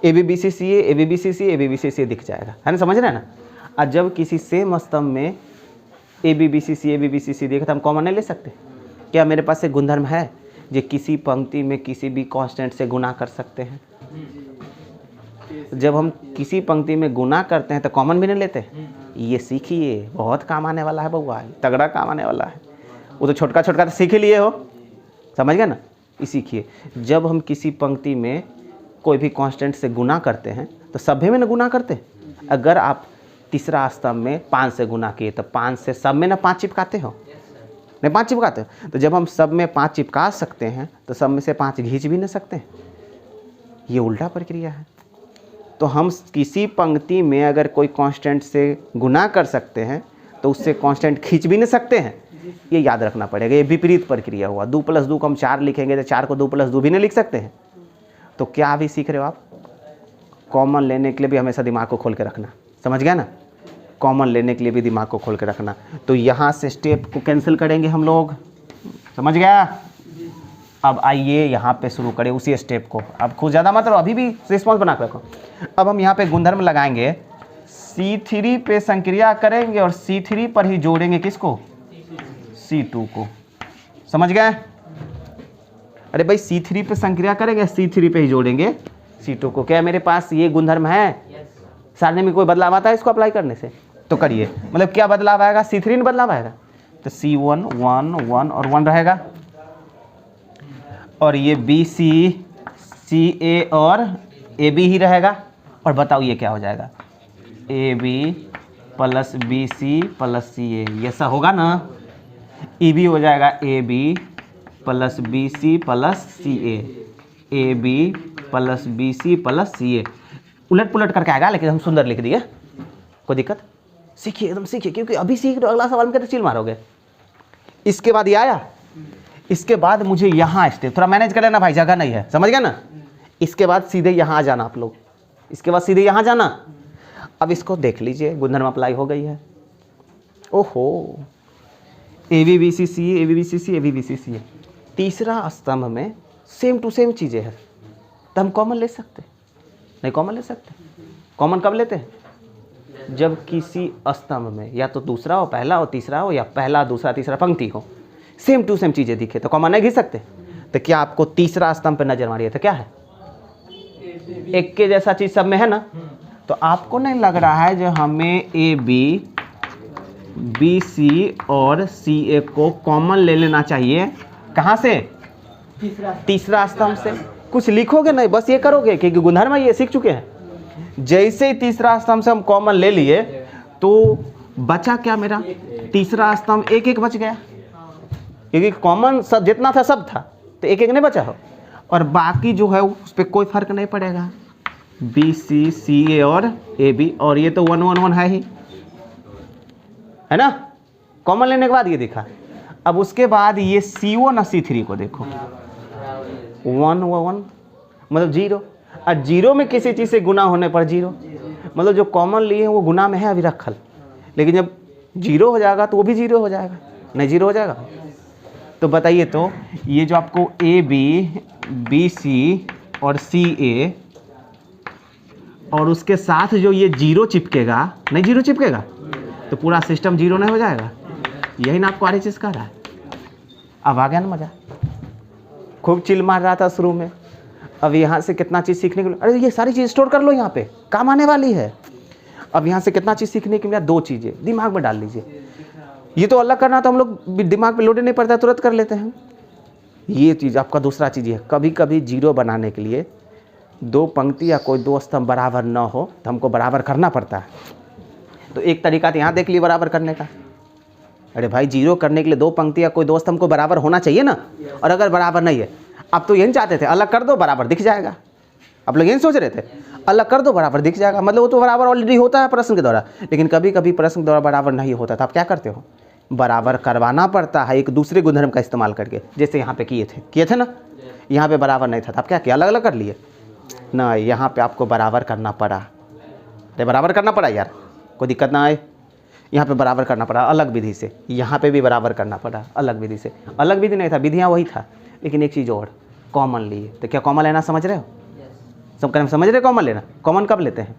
ABBCCA ABBCCA ABBCCA दिख जाएगा, है ना, समझ रहे हैं ना। और जब किसी सेम स्तंभ में ABBCCA ABBCCA दिखे तो हम कॉमन नहीं ले सकते। क्या मेरे पास एक गुणधर्म है जो किसी पंक्ति में किसी भी कांस्टेंट से गुना कर सकते हैं? जब हम किसी पंक्ति में गुना करते हैं तो कॉमन भी नहीं लेते। ये सीखिए, बहुत काम आने वाला है बउआ, तगड़ा काम आने वाला है। वो तो छोटका छोटका तो सीख ही लिए हो, समझ गए ना। ये सीखिए, जब हम किसी पंक्ति में कोई भी कांस्टेंट से गुना करते हैं तो सभ्य में ना गुना करते। अगर आप तीसरा स्तंभ में 5 से गुना किए तो 5 से सब में ना 5 चिपकाते हो, नहीं 5 चिपकाते हो। तो जब हम सब में 5 चिपका सकते हैं तो सब में से 5 खींच भी नहीं सकते। ये उल्टा प्रक्रिया है। तो हम किसी पंक्ति में अगर कोई कांस्टेंट से गुना कर सकते हैं तो उससे कांस्टेंट खींच भी नहीं सकते हैं। ये याद रखना पड़ेगा, ये विपरीत प्रक्रिया हुआ। 2 + 2 को हम 4 लिखेंगे तो 4 को 2 + 2 भी नहीं लिख सकते हैं। तो क्या अभी सीख रहे हो आप? कॉमन लेने के लिए भी हमेशा दिमाग को खोल के रखना, समझ गया ना। कॉमन लेने के लिए भी दिमाग को खोल के रखना। तो यहाँ से स्टेप को कैंसिल करेंगे हम लोग, समझ गया। अब आइए यहाँ पे शुरू करें उसी स्टेप को। अब खुद ज़्यादा मत रहो, अभी भी रिस्पॉन्स बना के रखो। अब हम यहाँ पे गुणधर्म लगाएंगे, C3 पे संक्रिया करेंगे और C3 पर ही जोड़ेंगे किसको? C2 को, समझ गए। अरे भाई C3 पे संक्रिया करेंगे, C3 पे ही जोड़ेंगे C2 को। क्या मेरे पास ये गुणधर्म है? सारणी में कोई बदलाव आता है इसको अप्लाई करने से? तो करिए, मतलब क्या बदलाव आएगा? C3 में बदलाव आएगा तो C1 1 1 और 1 रहेगा, और ये BC CA और AB ही रहेगा। और बताओ ये क्या हो जाएगा? AB + BC + CA, ये ऐसा होगा ना। EB हो जाएगा AB + BC + CA, AB + BC + CA। उलट पुलट करके आएगा, लेकिन हम सुंदर लिख दिए, कोई दिक्कत? सीखिए, एकदम सीखिए, क्योंकि अभी सीख रहे हो, अगला सवाल में कहते चिल मारोगे। इसके बाद ये आया, इसके बाद मुझे यहाँ स्टेप थोड़ा मैनेज कर लेना भाई, जगह नहीं है, समझ गया ना। इसके बाद सीधे यहाँ आ जाना आप लोग, इसके बाद सीधे यहाँ जाना। अब इसको देख लीजिए, गुणधर्म अप्लाई हो गई है। ओहो, ABBCCA ABBCCA ABBCCA, तीसरा स्तंभ में सेम टू सेम चीज़ें हैं, तो हम कॉमन ले सकते नहीं? कॉमन ले सकते। कॉमन कब लेते हैं? जब किसी स्तंभ में या तो दूसरा हो, पहला हो, तीसरा हो, या पहला दूसरा तीसरा पंक्ति हो, सेम टू सेम चीज़ें दिखे तो कॉमन नहीं घिस सकते। तो क्या आपको तीसरा स्तंभ पे नजर मारी है तो क्या है? एक के जैसा चीज़ सब में है ना। तो आपको नहीं लग रहा है जो हमें AB BC और CA को कॉमन ले लेना चाहिए? कहाँ से? तीसरा स्तंभ से। कुछ लिखोगे नहीं, बस ये करोगे क्योंकि गुणधर्म ये सीख चुके हैं। जैसे ही तीसरा स्तंभ से हम कॉमन ले लिए तो बचा क्या मेरा? तीसरा स्तंभ एक एक बच गया, क्योंकि कॉमन सब जितना था सब था, तो एक एक नहीं बचा हो। और बाकी जो है उस पर कोई फर्क नहीं पड़ेगा, BC CA और AB, और ये तो 1 1 1 है ना। कॉमन लेने के बाद ये दिखा। अब उसके बाद ये C1 और C3 को देखो, 1 1 मतलब 0, और 0 में किसी चीज़ से गुना होने पर 0, मतलब जो कॉमन लिए हैं वो गुना में है अभी रखल, लेकिन जब 0 हो जाएगा तो वो भी 0 हो जाएगा, नहीं 0 हो जाएगा। तो बताइए, तो ये जो आपको AB BC और CA और उसके साथ जो ये 0 चिपकेगा, नहीं 0 चिपकेगा तो पूरा सिस्टम 0 नहीं हो जाएगा। यही ना आपको RHS कह रहा है। अब आ गया ना मज़ा। खूब चिल मार रहा था शुरू में, अब यहाँ से कितना चीज़ सीखने को मिला। अरे ये सारी चीज़ स्टोर कर लो, यहाँ पे काम आने वाली है। अब यहाँ से कितना चीज़ सीखने को मिला? 2 चीज़ें दिमाग में डाल लीजिए। ये तो अलग करना तो हम लोग दिमाग पे लोड नहीं पड़ता, तुरंत कर लेते हैं। ये चीज़ आपका दूसरा चीज़ है, कभी कभी 0 बनाने के लिए 2 पंक्ति या कोई 2 स्तंभ बराबर ना हो तो हमको बराबर करना पड़ता है। तो एक तरीका तो यहाँ देख लिए बराबर करने का। अरे भाई 0 करने के लिए 2 पंक्ति या कोई 2 स्तंभ को बराबर होना चाहिए ना। और अगर बराबर नहीं है, आप तो यही चाहते थे अलग कर दो बराबर दिख जाएगा, आप लोग यही सोच रहे थे अलग कर दो बराबर दिख जाएगा, मतलब वो तो बराबर ऑलरेडी होता है प्रश्न के द्वारा। लेकिन कभी कभी प्रश्न के द्वारा बराबर नहीं होता था, आप क्या करते हो? बराबर करवाना पड़ता है एक दूसरे गुणधर्म का इस्तेमाल करके, जैसे यहाँ पे किए थे ना। यहाँ पे बराबर नहीं था, आप क्या किया? अलग अलग कर लिए ना। यहाँ पे आपको बराबर करना पड़ा, अरे बराबर करना पड़ा यार, कोई दिक्कत ना आए। यहाँ पे बराबर करना पड़ा अलग विधि से, यहाँ पे भी बराबर करना पड़ा अलग विधि से। अलग विधि नहीं था, विधियाँ वही था, लेकिन एक चीज़ और, कॉमन लिए। तो क्या कॉमन लेना समझ रहे हो? सब कहना समझ रहे हो? कॉमन लेना, कॉमन कब लेते हैं?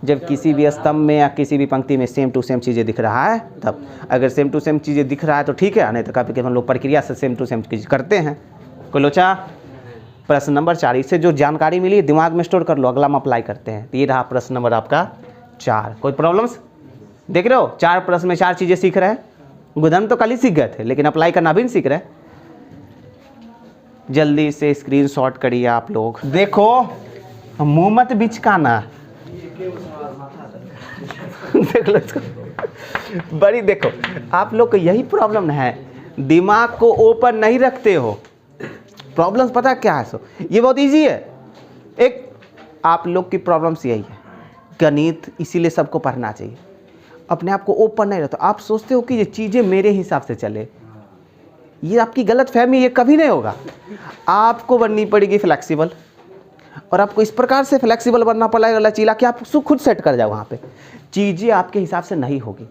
जब किसी भी स्तंभ में या किसी भी पंक्ति में सेम टू सेम चीज़ें दिख रहा है तब। अगर सेम टू सेम चीज़ें दिख रहा है तो ठीक है, नहीं तो कभी हम लोग प्रक्रिया से सेम टू सेम चीज़ करते हैं। कोई लोचा? प्रश्न नंबर 4, इससे जो जानकारी मिली दिमाग में स्टोर कर लो, अगला हम अप्लाई करते हैं। तो ये रहा प्रश्न नंबर आपका 4। कोई प्रॉब्लम्स? देख रहे हो 4 प्रश्न में 4 चीज़ें सीख रहे हैं। गुदन तो कल ही सीख गए थे, लेकिन अप्लाई करना भी नहीं सीख रहे। जल्दी से स्क्रीनशॉट करिए आप लोग। देखो मुंह मत बिचकाना। देख लो इसको, बड़ी देखो आप लोग को यही प्रॉब्लम है, दिमाग को ओपन नहीं रखते हो। प्रॉब्लम्स पता क्या है? सो ये बहुत इजी है। एक आप लोग की प्रॉब्लम्स यही है, गणित इसीलिए सबको पढ़ना चाहिए। अपने आप को ओपन नहीं रहता, आप सोचते हो कि ये चीज़ें मेरे हिसाब से चले, ये आपकी गलत फहमी, ये कभी नहीं होगा। आपको बननी पड़ेगी फ्लेक्सिबल, और आपको इस प्रकार से फ्लेक्सिबल बनना पड़ेगा, लचीला, कि आप खुद सेट कर जाओ। वहाँ पे चीज़ें आपके हिसाब से नहीं होगी।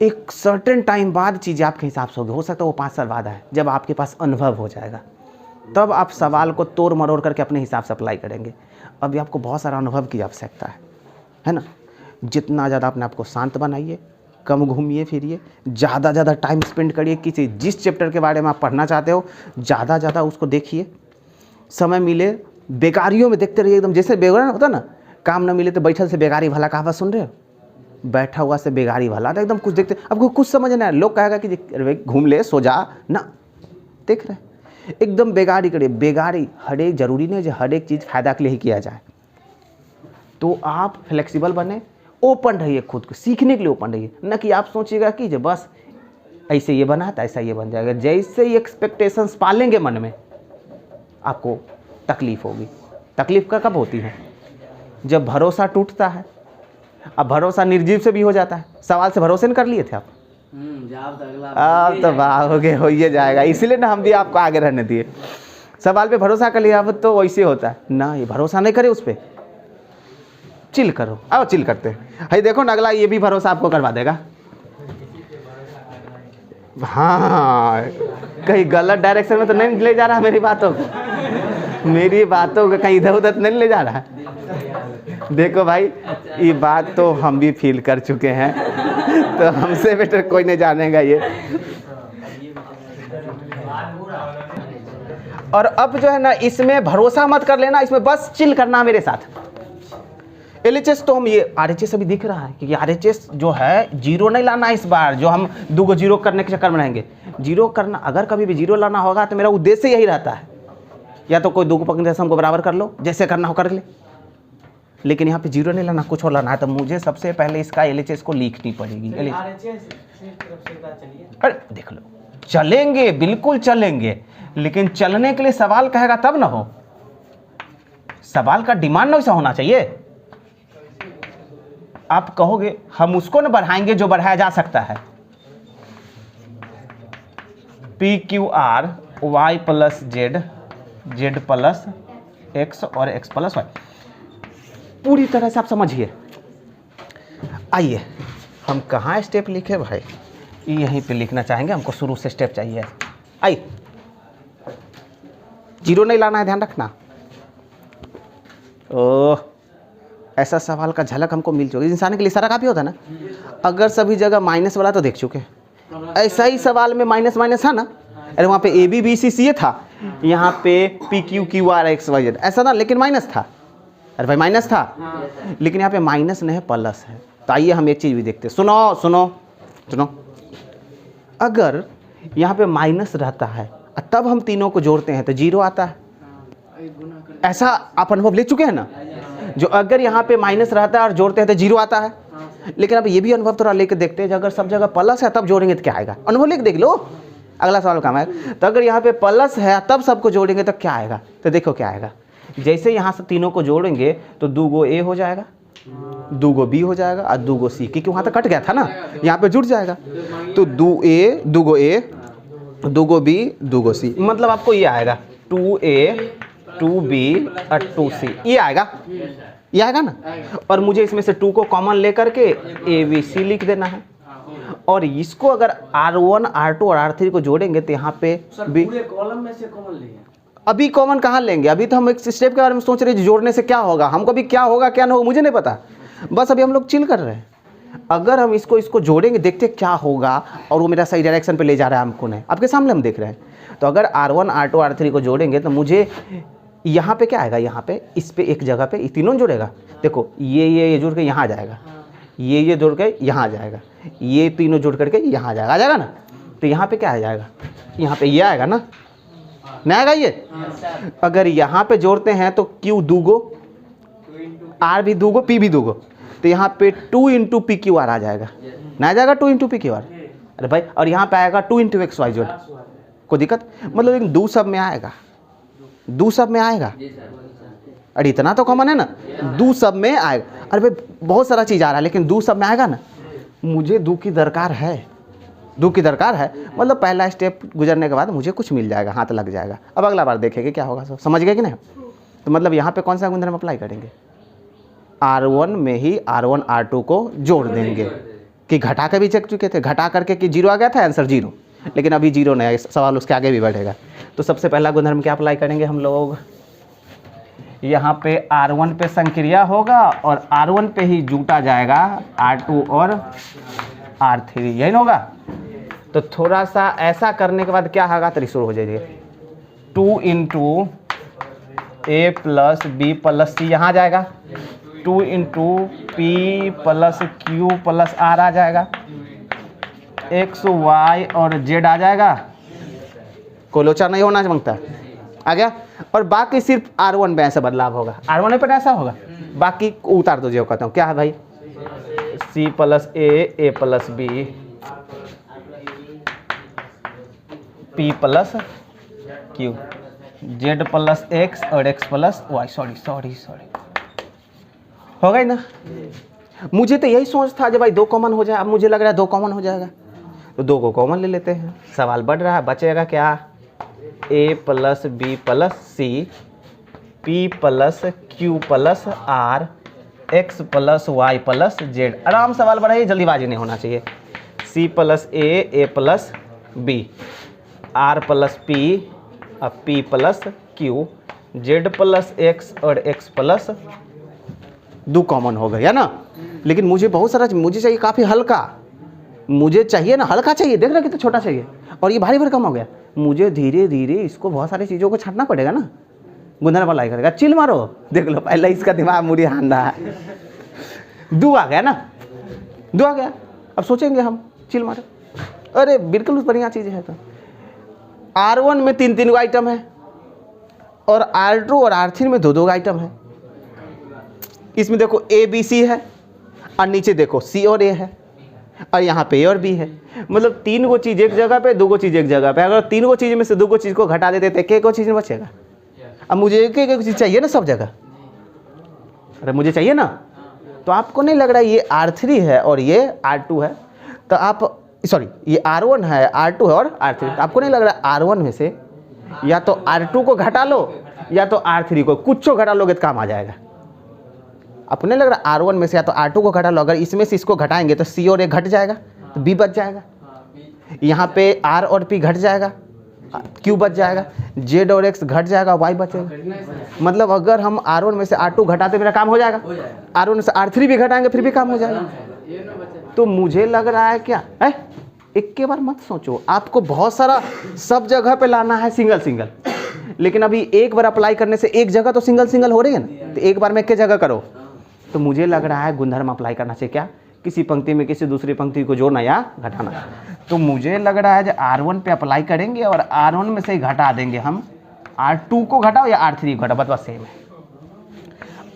एक सर्टेन टाइम बाद चीज़ें आपके हिसाब से होगी। हो सकता है वो 5 साल बाद आए, जब आपके पास अनुभव हो जाएगा, तब आप सवाल को तोड़ मरोड़ करके अपने हिसाब से अप्लाई करेंगे। अभी आपको बहुत सारा अनुभव की आवश्यकता है ना। जितना ज़्यादा अपने आप को शांत बनाइए, कम घूमिए फिरिए, ज़्यादा टाइम स्पेंड करिए किसी जिस चैप्टर के बारे में आप पढ़ना चाहते हो, ज़्यादा उसको देखिए। समय मिले बेकारियों में देखते रहिए, एकदम जैसे बेगारी होता ना, काम ना मिले तो बैठल से बेगारी भला, कहावत सुन रहे हो? बैठा हुआ से बेगारी भला, तो एकदम कुछ देखते, आपको कुछ समझ नहीं आया, लोग कहेगा कि घूम ले, सो जा ना, देख रहे एकदम बेगारी करिए। बेगारी हर एक जरूरी नहीं है हर एक चीज़ फायदा के लिए ही किया जाए। तो आप फ्लेक्सिबल बने, ओपन रहिए, खुद को सीखने के लिए ओपन रहिए। न कि आप सोचिएगा कि जो बस ऐसे ये बना था ऐसा ये बन जाएगा। जैसे ही एक्सपेक्टेशंस पालेंगे मन में, आपको तकलीफ होगी। तकलीफ का कब होती है? जब भरोसा टूटता है। अब भरोसा निर्जीव से भी हो जाता है। सवाल से भरोसे नहीं कर लिए थे आप? अब तो भागोगे, हो ये जाएगा। इसीलिए ना हम भी आपको आगे रहने दिए। सवाल पे भरोसा कर लिया, अब तो वैसे होता है ना। ये भरोसा नहीं करे उस पर, चिल करो। आओ चिल करते हैं। है देखो ना, अगला ये भी भरोसा आपको करवा देगा। हाँ, कहीं गलत डायरेक्शन में तो नहीं ले जा रहा मेरी बातों को, मेरी बातों को कहीं इधर उधर नहीं ले जा रहा है। देखो भाई, ये बात तो हम भी फील कर चुके हैं, तो हमसे बेटर कोई नहीं जानेगा ये। और अब जो है ना, इसमें भरोसा मत कर लेना, इसमें बस चिल करना मेरे साथ। LHS तो हम ये RHS अभी दिख रहा है, क्योंकि RHS जो है जीरो नहीं लाना इस बार, जो हम 2 को जीरो करने के चक्कर में रहेंगे। जीरो करना, अगर कभी भी जीरो लाना होगा तो मेरा उद्देश्य यही रहता है, या तो कोई 2 को पकड़ने से हमको बराबर कर लो, जैसे करना हो कर ले। लेकिन यहाँ पे जीरो नहीं लाना, कुछ और लाना है, तो मुझे सबसे पहले इसका LHS को लिखनी पड़ेगी। अरे देख लो, चलेंगे, बिल्कुल चलेंगे, लेकिन चलने के लिए सवाल कहेगा तब ना हो। सवाल का डिमांड वैसा होना चाहिए। आप कहोगे हम उसको न बढ़ाएंगे जो बढ़ाया जा सकता है। PQR Y plus Z, Z plus X और X प्लस Y, पूरी तरह से आप समझिए। आइए, हम कहाँ स्टेप लिखे भाई? यहीं पे लिखना चाहेंगे, हमको शुरू से स्टेप चाहिए। आइए, जीरो नहीं लाना है, ध्यान रखना। ओह, ऐसा सवाल का झलक हमको मिल चुकी है। इंसान के लिए सारा काफ़ी होता है ना। अगर सभी जगह माइनस वाला तो देख चुके, ऐसा ही सवाल में माइनस माइनस था ना। अरे वहाँ पे ABBCCA था, यहाँ पे PQQR XYZ ऐसा था, लेकिन माइनस था। अरे भाई माइनस था, लेकिन यहाँ पे माइनस नहीं है, प्लस है। तो आइए हम एक चीज़ भी देखते हैं। सुनो सुनो सुनो, अगर यहाँ पे माइनस रहता है तब हम तीनों को जोड़ते हैं तो जीरो आता है। ऐसा आप अनुभव ले चुके हैं ना, जो अगर यहाँ पे माइनस रहता है और जोड़ते हैं तो जीरो आता है। लेकिन अब ये भी अनुभव थोड़ा लेके देखते हैं, अगर सब जगह प्लस है तब जोड़ेंगे तो क्या आएगा? अनुभव लेके देख लो, अगला सवाल काम है। तो अगर यहाँ पे प्लस है तब सबको जोड़ेंगे तो क्या आएगा? तो देखो क्या आएगा। जैसे यहाँ से तीनों को जोड़ेंगे तो 2 को A हो जाएगा, 2 को B हो जाएगा और 2 को C, क्योंकि वहाँ तक कट गया था ना, यहाँ पे जुड़ जाएगा। तो 2A 2 को A, 2 को B 2 को C, मतलब आपको ये आएगा 2A 2B और 2C, ये आएगा, ये आएगा ना। और मुझे इसमें से 2 को कॉमन लेकर के ABC लिख देना है। और इसको अगर R1 R2 और R3 को जोड़ेंगे तो यहाँ पे पूरे कॉलम में से कॉमन लिए अभी कॉमन कहाँ लेंगे? अभी तो हम एक स्टेप के बारे में सोच रहे हैं, जोड़ने से क्या होगा, हमको अभी क्या होगा क्या ना होगा मुझे नहीं पता, बस अभी हम लोग चिल कर रहे हैं। अगर हम इसको जोड़ेंगे, देखते क्या होगा, और वो मेरा सही डायरेक्शन पे ले जा रहा है हमको नहीं, आपके सामने हम देख रहे हैं। तो अगर R1 R2 R3 को जोड़ेंगे तो मुझे यहाँ पे क्या आएगा, यहाँ पे इस पे एक जगह पे तीनों जोड़ेगा। देखो ये जुड़ के यहाँ आ जाएगा, ये जुड़ के यहाँ आ जाएगा, ये तीनों जुड़ करके यहाँ आ जाएगा ना। तो यहाँ पे क्या आ जाएगा, यहाँ पे ये आएगा ना, नहीं आएगा ये? अगर यहाँ पे जोड़ते हैं तो Q दूगो, R भी दूगो, P भी दूगो, तो यहाँ पे 2 × PQR आ जाएगा, नहीं आ जाएगा 2 × PQR? अरे भाई, और यहाँ पे आएगा 2 × XYZ, कोई दिक्कत? मतलब लेकिन दो सब में आएगा, दो सब में आएगा। अरे इतना तो कॉमन है ना, दो सब में आएगा। अरे भाई बहुत सारा चीज़ आ रहा है लेकिन दो सब में आएगा ना, मुझे दो की दरकार है, दो की दरकार है। मतलब पहला स्टेप गुजरने के बाद मुझे कुछ मिल जाएगा, हाथ लग जाएगा। अब अगला बार देखेंगे क्या होगा, सब समझ गए कि नहीं? तो मतलब यहाँ पे कौन सा गुणधर्म अप्लाई करेंगे? R1 में ही R1 R2 को जोड़ देंगे। कि घटा के भी चेक चुके थे, घटा करके कि 0 आ गया था, आंसर 0, लेकिन अभी 0 नहीं है, सवाल उसके आगे भी बढ़ेगा। तो सबसे पहला गुणधर्म क्या अप्लाई करेंगे हम लोग? यहाँ पे R1 पे संक्रिया होगा और R1 पे ही जुटा जाएगा R2 और R3, यही ना होगा? तो थोड़ा सा ऐसा करने के बाद क्या होगा, तो शुरू हो जाएगी 2 × A + B + C यहाँ जाएगा, 2 × P + Q + R आ जाएगा, X Y और Z आ जाएगा, कोई लोचा नहीं होना मांगता, आ गया। और बाकी सिर्फ R1 में ऐसा बदलाव होगा, R1 पे ऐसा होगा, बाकी उतार दो जो कहता हूँ। क्या है भाई? C + A + B P + Q Z + X और X + Y, सॉरी हो गई ना? मुझे तो यही सोच था जब भाई 2 कॉमन हो जाए, अब मुझे लग रहा है 2 कॉमन हो जाएगा, तो 2 को कॉमन ले लेते हैं। सवाल बढ़ रहा है, बचेगा क्या? A + B + C P + Q + R X + Y + Z। आराम सवाल बढ़ाइए, जल्दीबाजी नहीं होना चाहिए। C + A + B R + P P + Q Z + X और X + 2 कॉमन हो गया ना। लेकिन मुझे बहुत सारा, मुझे चाहिए काफ़ी हल्का, मुझे चाहिए ना हल्का चाहिए, देख रहे कितना छोटा चाहिए, और ये भारी भरकम हो गया। मुझे धीरे धीरे इसको बहुत सारी चीज़ों को छांटना पड़ेगा ना। गुंधन अप्लाई करेगा, चिल मारो, देख लो पहले इसका दिमाग मुड़ी हान रहा है। 2 आ गया ना, 2 आ गया, अब सोचेंगे हम, चिल मारो। अरे बिल्कुल बढ़िया चीज़ है। तो R1 में 3 आइटम है और R2 और R3 में 2 आइटम है। इसमें देखो A B C है और नीचे देखो C और A है और यहाँ पे A और B है। मतलब 3 गो चीज़ एक जगह पे, 2 गो चीज़ एक जगह पे। अगर 3 गो चीज़ में से 2 गो चीज़ को घटा देते तो एक चीज़ में बचेगा। अब मुझे एक चीज़ चाहिए ना सब जगह, अरे मुझे चाहिए ना। तो आपको नहीं लग रहा है ये R3 है और ये R2 है, तो आप सॉरी ये R1 है, R2 है और R3, तो आपको नहीं लग रहा है R1 में से या तो R2 को घटा लो या तो R3 को, कुछ घटा लोगे तो काम आ जाएगा। आपको नहीं लग रहा R1 में से या तो R2 को घटा लो, अगर इसमें से इसको घटाएंगे तो C और A घट जाएगा तो B बच जाएगा, यहाँ पे R और P घट जाएगा, Q बच जाएगा, Z और X घट जाएगा, Y बचेगा। मतलब अगर हम R1 में से R2 घटाते मेरा काम हो जाएगा, R1 में से R3 भी घटाएंगे फिर भी काम हो जाएगा। तो मुझे लग रहा है क्या है, एक के बार मत सोचो, आपको बहुत सारा सब जगह पे लाना है सिंगल सिंगल, लेकिन अभी एक बार अप्लाई करने से एक जगह तो सिंगल सिंगल हो रही है ना, तो एक बार में एक जगह करो। तो मुझे लग रहा है गुणधर्म अप्लाई करना चाहिए, क्या किसी पंक्ति में किसी दूसरी पंक्ति को जोड़ना या घटाना। तो मुझे लग रहा है जो R1 पे अप्लाई करेंगे और R1 में से ही घटा देंगे हम, R2 को घटाओ या R3 को घटाओ, बस सेम है।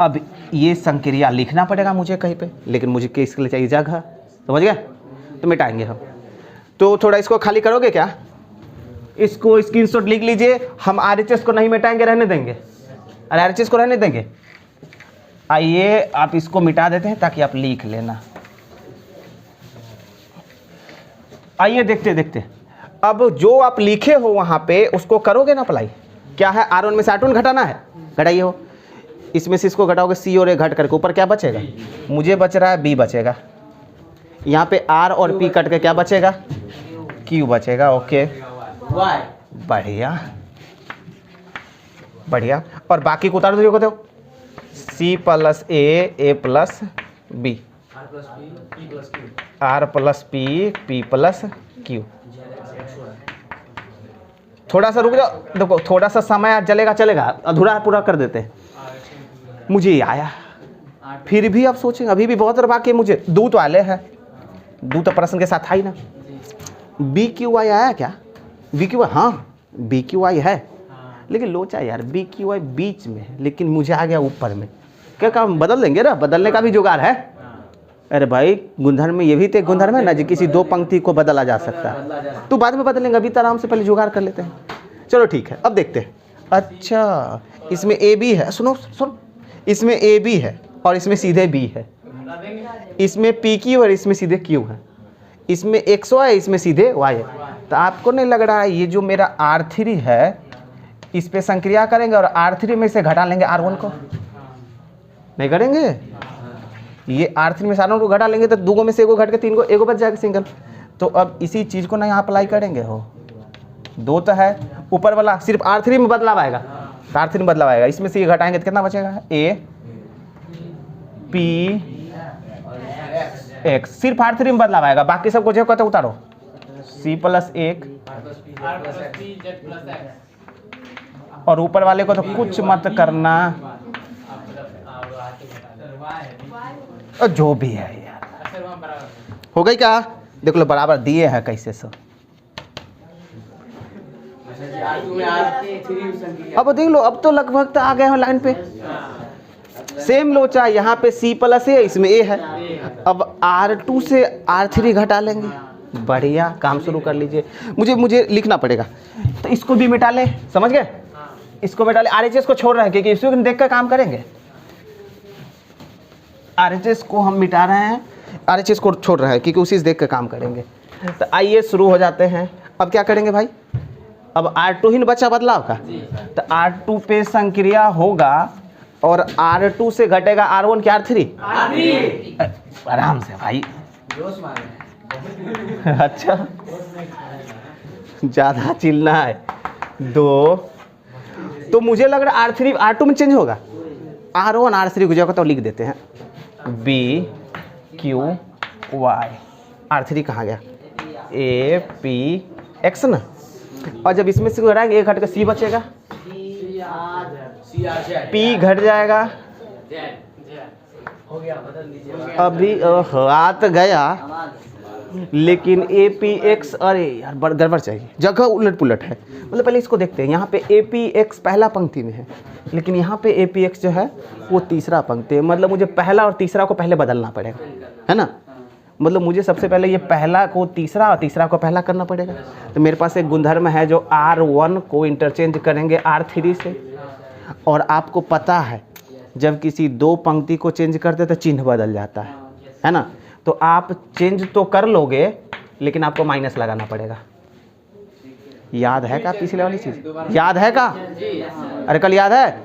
अब ये संक्रिया लिखना पड़ेगा मुझे कहीं पे, लेकिन मुझे किसके लिए चाहिए जगह, समझ गए? तो मिटाएंगे हम। तो थोड़ा इसको खाली करोगे क्या, इसको स्क्रीनशॉट लिख लीजिए। हम RHS को नहीं मिटाएंगे, रहने देंगे, अरे RHS को रहने देंगे। आइए आप इसको मिटा देते हैं ताकि आप लिख लेना। आइए देखते देखते, अब जो आप लिखे हो वहां पे उसको करोगे ना अप्लाई। क्या है, R1 में से R2 घटाना है, घटाइए हो। इसमें से इसको घटाओगे C और A घट करके ऊपर क्या बचेगा, मुझे बच रहा है B बचेगा। यहाँ पे R और P कट के क्या बचेगा, Q बचेगा। ओके बढ़िया। बढ़िया। और बाकी को उतार दो, देखो C plus A plus B, R plus P plus Q. थोड़ा सा रुक जाओ, देखो थोड़ा सा समय चलेगा चलेगा, अधूरा पूरा कर देते हैं। मुझे ये आया, फिर भी आप सोचेंगे अभी भी बहुत बाकी है मुझे। दो तो आले है, दो तो प्रश्न के साथ आई ना। बी क्यू आई आया क्या? बी क्यू आई, हाँ बी क्यू आई है, लेकिन लोचा यार बी क्यू आई बीच में है, लेकिन मुझे आ गया ऊपर में। क्या काम बदल देंगे ना, बदलने का भी जुगाड़ है। अरे भाई गुणधर्म में ये भी तो एक गुणधर्म है ना, जो किसी दो पंक्ति को बदला जा सकता है। तो बाद में बदलेंगे, अभी तो आराम से पहले जुगाड़ कर लेते हैं। चलो ठीक है, अब देखते हैं। अच्छा इसमें ए बी है, सुनो सुनो, इसमें ए बी है और इसमें सीधे बी है, इसमें पी क्यू और इसमें सीधे क्यू है, इसमें एक्स वाई इसमें सीधे वाई है। तो आपको नहीं लग रहा है ये जो मेरा R3 है इस पे संक्रिया करेंगे और R3 में से घटा लेंगे R1 को? नहीं करेंगे, ये R3 में से R1 को घटा लेंगे तो दो में से एगो घट के तीन को एगो बच जाएगा सिंगल। तो अब इसी चीज़ को ना यहाँ अप्लाई करेंगे। हो दो तो है, ऊपर वाला सिर्फ R3 में बदलाव आएगा, तो R3 में बदलाव आएगा, इसमें से ये घटाएंगे तो कितना बचेगा? ए पी एक्स, सिर्फ R3 में बदलाव आएगा, बाकी सबको जो कहते उतारो। C प्लस एक और ऊपर वाले को तो कुछ मत करना, और जो भी है यार। हो गई क्या? देख लो बराबर दिए हैं कैसे सब। अब देख लो, अब तो लगभग तो आ गए हैं लाइन पे। सेम लोचा, यहाँ पे C प्लस ए, इसमें ए है। अब R2 से R3 घटा लेंगे, बढ़िया काम शुरू कर लीजिए। मुझे लिखना पड़ेगा, तो इसको भी मिटा ले, समझ गए? इसको मिटा ले, RHS को छोड़ रहे हैं क्योंकि इसको देख कर काम करेंगे। RHS को हम मिटा रहे हैं, RHS को छोड़ रहे हैं क्योंकि उसी से देख कर काम करेंगे। तो आइए शुरू हो जाते हैं। अब क्या करेंगे भाई? अब R2 ही न बचा बदलाव का, तो R2 पे संक्रिया होगा और R2 से घटेगा R1 क्या R3? आराम से भाई, अच्छा ज़्यादा चिल्ला है। दो तो मुझे लग रहा है R3 R2 में चेंज होगा, R1 R3 को जगह तो लिख देते हैं B Q Y। R3 कहाँ गया? A P X ना, और जब इसमें से घटाएंगे एक घट के C बचेगा, P घट जाएगा। अभी हाथ गया, लेकिन ए पी एक्स, अरे यार गड़बड़ चाहिए, जगह उलट पुलट है। मतलब पहले इसको देखते हैं, यहाँ पे ए पी एक्स पहला पंक्ति में है, लेकिन यहाँ पे ए पी एक्स जो है वो तीसरा पंक्ति है। मतलब मुझे पहला और तीसरा को पहले बदलना पड़ेगा, है ना? मतलब मुझे सबसे पहले ये पहला को तीसरा और तीसरा को पहला करना पड़ेगा। तो मेरे पास एक गुणधर्म है जो R1 को इंटरचेंज करेंगे R3 से, और आपको पता है जब किसी दो पंक्ति को चेंज करते तो चिन्ह बदल जाता है ना? तो आप चेंज तो कर लोगे, लेकिन आपको माइनस लगाना पड़ेगा। याद है क्या पिछले वाली चीज़? याद है क्या? अरे कल याद है?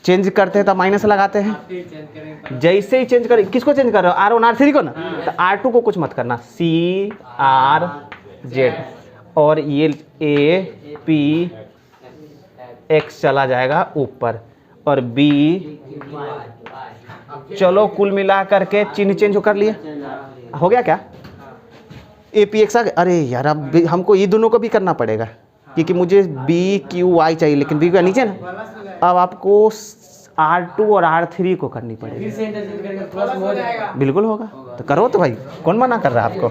चेंज करते हैं तो माइनस लगाते हैं। जैसे ही चेंज कर, किसको चेंज कर रहे हो? R1 R3 को ना, तो R2 को कुछ मत करना, C R Z, और ये A P X चला जाएगा ऊपर, और B, चलो कुल मिला करके चिन्ह चेंज कर लिए। हो गया क्या? APX आ गया। अरे यार अब हमको ये दोनों को भी करना पड़ेगा, क्योंकि मुझे BQY चाहिए, लेकिन BQY नीचे ना। अब आपको R2 और R3 को करनी पड़ेगी। बिल्कुल होगा, तो करो तो भाई, कौन मना कर रहा है आपको?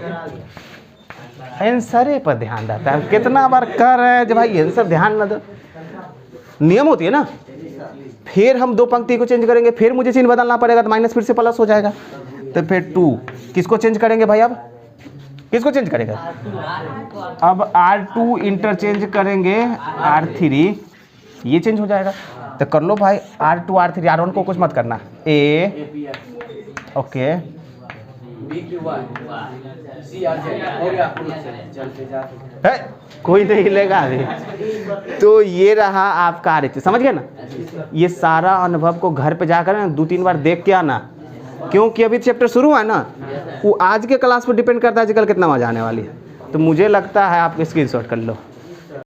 आंसर पर ध्यान रहता है, कितना बार कर रहे हैं जब भाई आंसर ध्यान न दो। नियम होती है ना, फिर हम दो पंक्ति को चेंज करेंगे, फिर मुझे चिन्ह बदलना पड़ेगा, तो माइनस फिर से प्लस हो जाएगा। तो फिर 2 किसको चेंज करेंगे भाई? अब किसको चेंज करेंगे? अब R2 इंटरचेंज करेंगे R3, ये चेंज हो जाएगा। तो कर लो भाई, R2 R3, R1 को कुछ मत करना। A ओके, कोई नहीं हिलेगा अभी। तो ये रहा आपका RHS, समझ गए ना? ये सारा अनुभव को घर पे जाकर ना 2-3 बार देख के आना, क्योंकि अभी चैप्टर शुरू हुआ है ना, वो आज के क्लास पर डिपेंड करता है कि कल कितना मजा आने वाली है। तो मुझे लगता है आप स्क्रीनशॉट कर लो।